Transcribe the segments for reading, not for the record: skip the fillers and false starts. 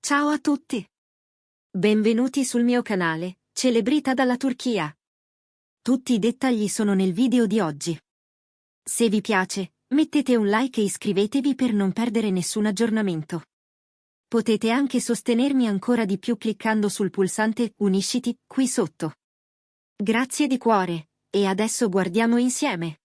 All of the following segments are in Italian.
Ciao a tutti! Benvenuti sul mio canale, Celebrita dalla Turchia. Tutti i dettagli sono nel video di oggi. Se vi piace, mettete un like e iscrivetevi per non perdere nessun aggiornamento. Potete anche sostenermi ancora di più cliccando sul pulsante Unisciti qui sotto. Grazie di cuore, e adesso guardiamo insieme.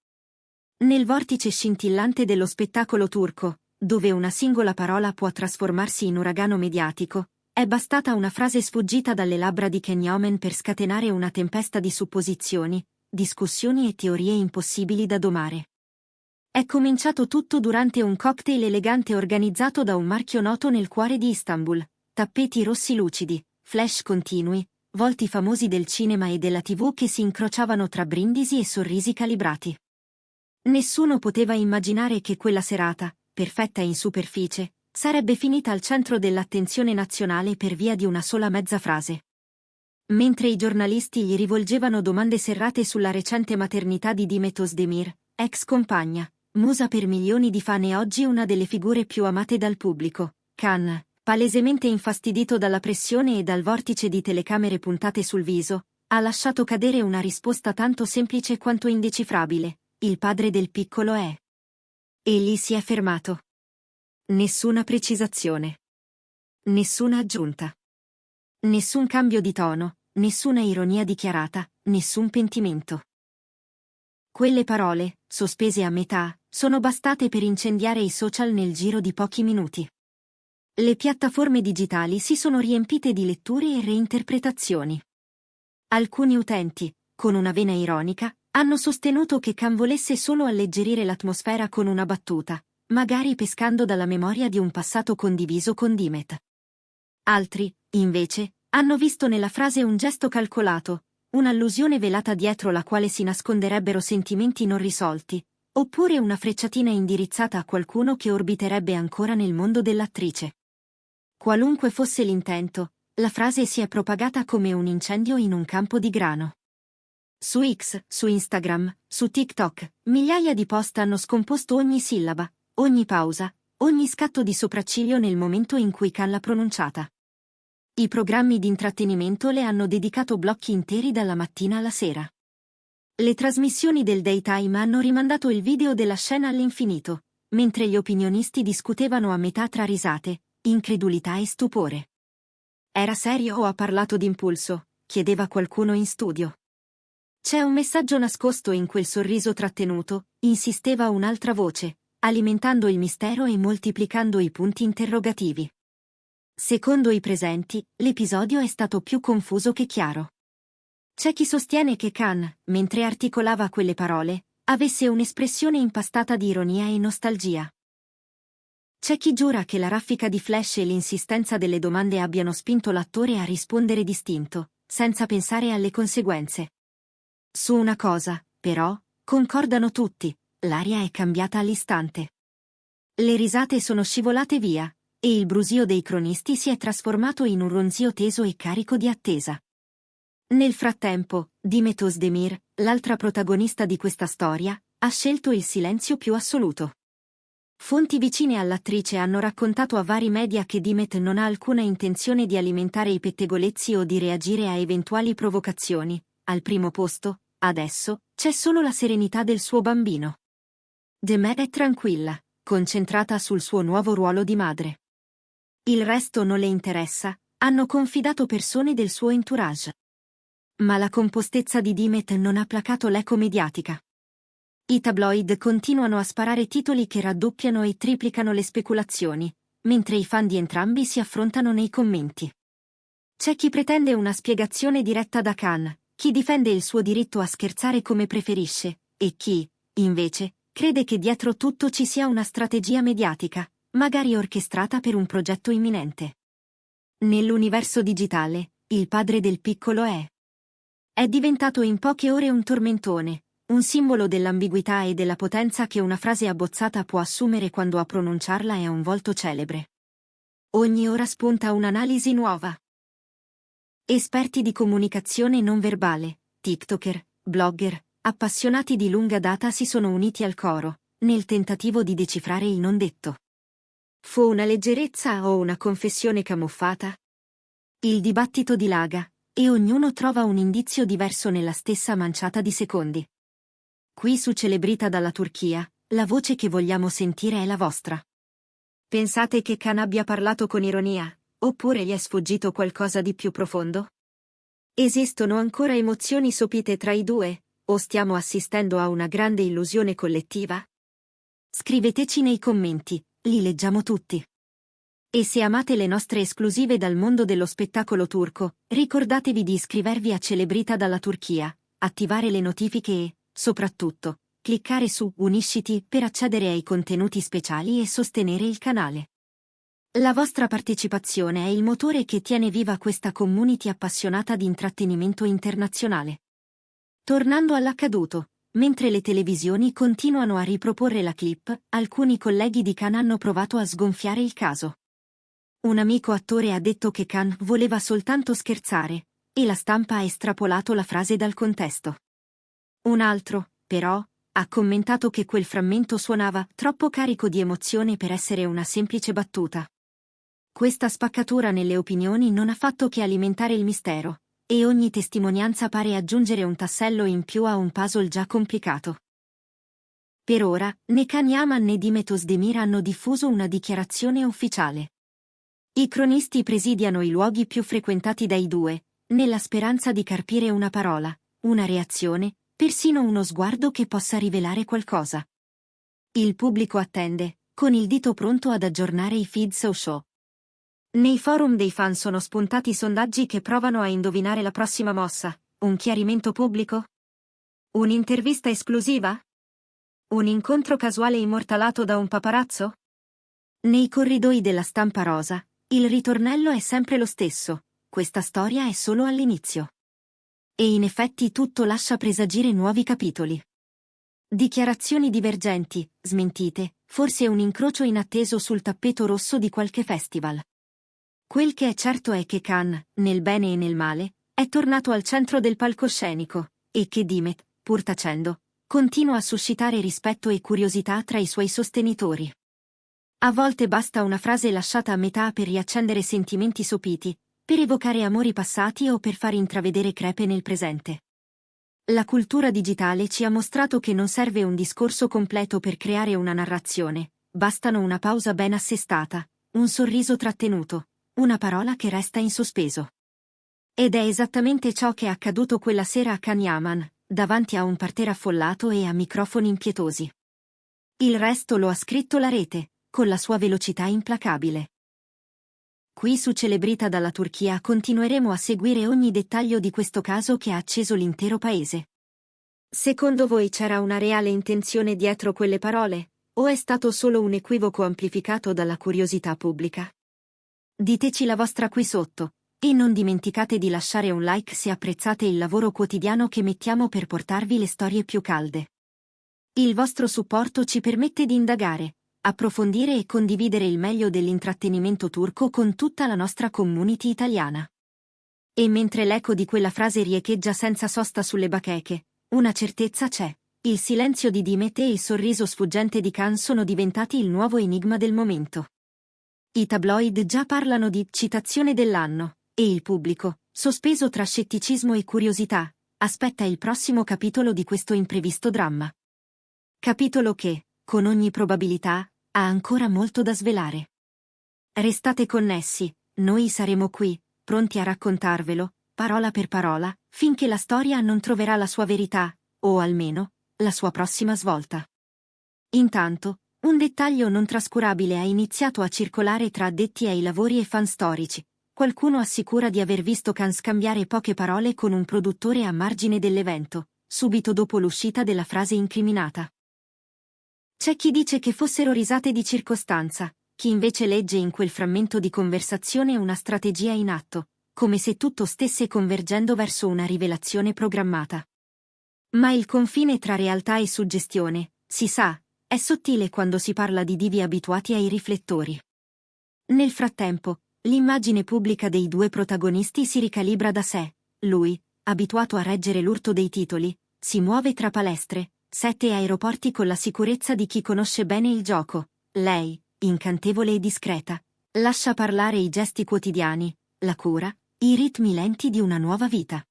Nel vortice scintillante dello spettacolo turco, dove una singola parola può trasformarsi in uragano mediatico, è bastata una frase sfuggita dalle labbra di Kenny Omen per scatenare una tempesta di supposizioni, discussioni e teorie impossibili da domare. È cominciato tutto durante un cocktail elegante organizzato da un marchio noto nel cuore di Istanbul, tappeti rossi lucidi, flash continui, volti famosi del cinema e della TV che si incrociavano tra brindisi e sorrisi calibrati. Nessuno poteva immaginare che quella serata, perfetta in superficie, sarebbe finita al centro dell'attenzione nazionale per via di una sola mezza frase. Mentre i giornalisti gli rivolgevano domande serrate sulla recente maternità di Demet Özdemir, ex compagna, musa per milioni di fan e oggi una delle figure più amate dal pubblico, Khan, palesemente infastidito dalla pressione e dal vortice di telecamere puntate sul viso, ha lasciato cadere una risposta tanto semplice quanto indecifrabile: il padre del piccolo è. Egli si è fermato. Nessuna precisazione. Nessuna aggiunta. Nessun cambio di tono, nessuna ironia dichiarata, nessun pentimento. Quelle parole, sospese a metà, sono bastate per incendiare i social nel giro di pochi minuti. Le piattaforme digitali si sono riempite di letture e reinterpretazioni. Alcuni utenti, con una vena ironica, hanno sostenuto che Khan volesse solo alleggerire l'atmosfera con una battuta, magari pescando dalla memoria di un passato condiviso con Demet. Altri, invece, hanno visto nella frase un gesto calcolato, un'allusione velata dietro la quale si nasconderebbero sentimenti non risolti, oppure una frecciatina indirizzata a qualcuno che orbiterebbe ancora nel mondo dell'attrice. Qualunque fosse l'intento, la frase si è propagata come un incendio in un campo di grano. Su X, su Instagram, su TikTok, migliaia di post hanno scomposto ogni sillaba, ogni pausa, ogni scatto di sopracciglio nel momento in cui Khan l'ha pronunciata. I programmi di intrattenimento le hanno dedicato blocchi interi dalla mattina alla sera. Le trasmissioni del daytime hanno rimandato il video della scena all'infinito, mentre gli opinionisti discutevano a metà tra risate, incredulità e stupore. Era serio o ha parlato d'impulso? Chiedeva qualcuno in studio. C'è un messaggio nascosto in quel sorriso trattenuto, insisteva un'altra voce, alimentando il mistero e moltiplicando i punti interrogativi. Secondo i presenti, l'episodio è stato più confuso che chiaro. C'è chi sostiene che Khan, mentre articolava quelle parole, avesse un'espressione impastata di ironia e nostalgia. C'è chi giura che la raffica di flash e l'insistenza delle domande abbiano spinto l'attore a rispondere distinto, senza pensare alle conseguenze. Su una cosa, però, concordano tutti: l'aria è cambiata all'istante. Le risate sono scivolate via, e il brusio dei cronisti si è trasformato in un ronzio teso e carico di attesa. Nel frattempo, Demet Özdemir, l'altra protagonista di questa storia, ha scelto il silenzio più assoluto. Fonti vicine all'attrice hanno raccontato a vari media che Demet non ha alcuna intenzione di alimentare i pettegolezzi o di reagire a eventuali provocazioni. Al primo posto, adesso, c'è solo la serenità del suo bambino. Demet è tranquilla, concentrata sul suo nuovo ruolo di madre. Il resto non le interessa, hanno confidato persone del suo entourage. Ma la compostezza di Demet non ha placato l'eco mediatica. I tabloid continuano a sparare titoli che raddoppiano e triplicano le speculazioni, mentre i fan di entrambi si affrontano nei commenti. C'è chi pretende una spiegazione diretta da Khan, chi difende il suo diritto a scherzare come preferisce, e chi, invece, crede che dietro tutto ci sia una strategia mediatica, magari orchestrata per un progetto imminente. Nell'universo digitale, il padre del piccolo è diventato in poche ore un tormentone, un simbolo dell'ambiguità e della potenza che una frase abbozzata può assumere quando a pronunciarla è un volto celebre. Ogni ora spunta un'analisi nuova. Esperti di comunicazione non verbale, TikToker, blogger, appassionati di lunga data si sono uniti al coro, nel tentativo di decifrare il non detto. Fu una leggerezza o una confessione camuffata? Il dibattito dilaga, e ognuno trova un indizio diverso nella stessa manciata di secondi. Qui su Celebrita dalla Turchia, la voce che vogliamo sentire è la vostra. Pensate che Khan abbia parlato con ironia, oppure gli è sfuggito qualcosa di più profondo? Esistono ancora emozioni sopite tra i due, o stiamo assistendo a una grande illusione collettiva? Scriveteci nei commenti, li leggiamo tutti. E se amate le nostre esclusive dal mondo dello spettacolo turco, ricordatevi di iscrivervi a Celebrita dalla Turchia, attivare le notifiche e, soprattutto, cliccare su Unisciti per accedere ai contenuti speciali e sostenere il canale. La vostra partecipazione è il motore che tiene viva questa community appassionata di intrattenimento internazionale. Tornando all'accaduto, mentre le televisioni continuano a riproporre la clip, alcuni colleghi di Khan hanno provato a sgonfiare il caso. Un amico attore ha detto che Khan voleva soltanto scherzare, e la stampa ha estrapolato la frase dal contesto. Un altro, però, ha commentato che quel frammento suonava troppo carico di emozione per essere una semplice battuta. Questa spaccatura nelle opinioni non ha fatto che alimentare il mistero, e ogni testimonianza pare aggiungere un tassello in più a un puzzle già complicato. Per ora, né Can Yaman né Dimet Özdemir hanno diffuso una dichiarazione ufficiale. I cronisti presidiano i luoghi più frequentati dai due, nella speranza di carpire una parola, una reazione, persino uno sguardo che possa rivelare qualcosa. Il pubblico attende, con il dito pronto ad aggiornare i feed social. Nei forum dei fan sono spuntati sondaggi che provano a indovinare la prossima mossa: un chiarimento pubblico? Un'intervista esclusiva? Un incontro casuale immortalato da un paparazzo? Nei corridoi della stampa rosa, il ritornello è sempre lo stesso: questa storia è solo all'inizio. E in effetti tutto lascia presagire nuovi capitoli. Dichiarazioni divergenti, smentite, forse un incrocio inatteso sul tappeto rosso di qualche festival. Quel che è certo è che Khan, nel bene e nel male, è tornato al centro del palcoscenico, e che Dimet, pur tacendo, continua a suscitare rispetto e curiosità tra i suoi sostenitori. A volte basta una frase lasciata a metà per riaccendere sentimenti sopiti, per evocare amori passati o per far intravedere crepe nel presente. La cultura digitale ci ha mostrato che non serve un discorso completo per creare una narrazione, bastano una pausa ben assestata, un sorriso trattenuto, una parola che resta in sospeso. Ed è esattamente ciò che è accaduto quella sera a Can Yaman, davanti a un parterre affollato e a microfoni impietosi. Il resto lo ha scritto la rete, con la sua velocità implacabile. Qui su Celebrita dalla Turchia continueremo a seguire ogni dettaglio di questo caso che ha acceso l'intero paese. Secondo voi c'era una reale intenzione dietro quelle parole, o è stato solo un equivoco amplificato dalla curiosità pubblica? Diteci la vostra qui sotto, e non dimenticate di lasciare un like se apprezzate il lavoro quotidiano che mettiamo per portarvi le storie più calde. Il vostro supporto ci permette di indagare, approfondire e condividere il meglio dell'intrattenimento turco con tutta la nostra community italiana. E mentre l'eco di quella frase riecheggia senza sosta sulle bacheche, una certezza c'è: il silenzio di Dimet e il sorriso sfuggente di Khan sono diventati il nuovo enigma del momento. I tabloid già parlano di citazione dell'anno, e il pubblico, sospeso tra scetticismo e curiosità, aspetta il prossimo capitolo di questo imprevisto dramma. Capitolo che, con ogni probabilità, ha ancora molto da svelare. Restate connessi, noi saremo qui, pronti a raccontarvelo, parola per parola, finché la storia non troverà la sua verità, o almeno, la sua prossima svolta. Intanto, un dettaglio non trascurabile ha iniziato a circolare tra addetti ai lavori e fan storici. Qualcuno assicura di aver visto Khan scambiare poche parole con un produttore a margine dell'evento, subito dopo l'uscita della frase incriminata. C'è chi dice che fossero risate di circostanza, chi invece legge in quel frammento di conversazione una strategia in atto, come se tutto stesse convergendo verso una rivelazione programmata. Ma il confine tra realtà e suggestione, si sa, è sottile quando si parla di divi abituati ai riflettori. Nel frattempo, l'immagine pubblica dei due protagonisti si ricalibra da sé. Lui, abituato a reggere l'urto dei titoli, si muove tra palestre, set e aeroporti con la sicurezza di chi conosce bene il gioco. Lei, incantevole e discreta, lascia parlare i gesti quotidiani, la cura, i ritmi lenti di una nuova vita.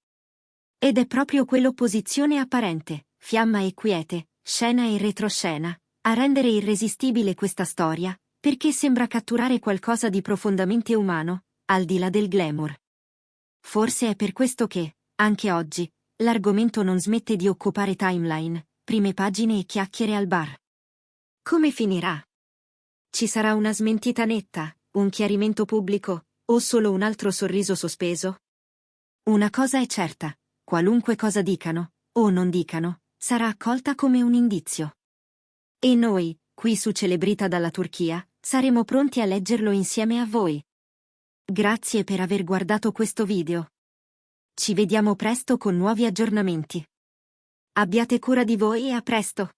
Ed è proprio quell'opposizione apparente, fiamma e quiete, scena e retroscena, a rendere irresistibile questa storia, perché sembra catturare qualcosa di profondamente umano, al di là del glamour. Forse è per questo che, anche oggi, l'argomento non smette di occupare timeline, prime pagine e chiacchiere al bar. Come finirà? Ci sarà una smentita netta, un chiarimento pubblico, o solo un altro sorriso sospeso? Una cosa è certa, qualunque cosa dicano, o non dicano, sarà accolta come un indizio. E noi, qui su Celebrita dalla Turchia, saremo pronti a leggerlo insieme a voi. Grazie per aver guardato questo video. Ci vediamo presto con nuovi aggiornamenti. Abbiate cura di voi e a presto!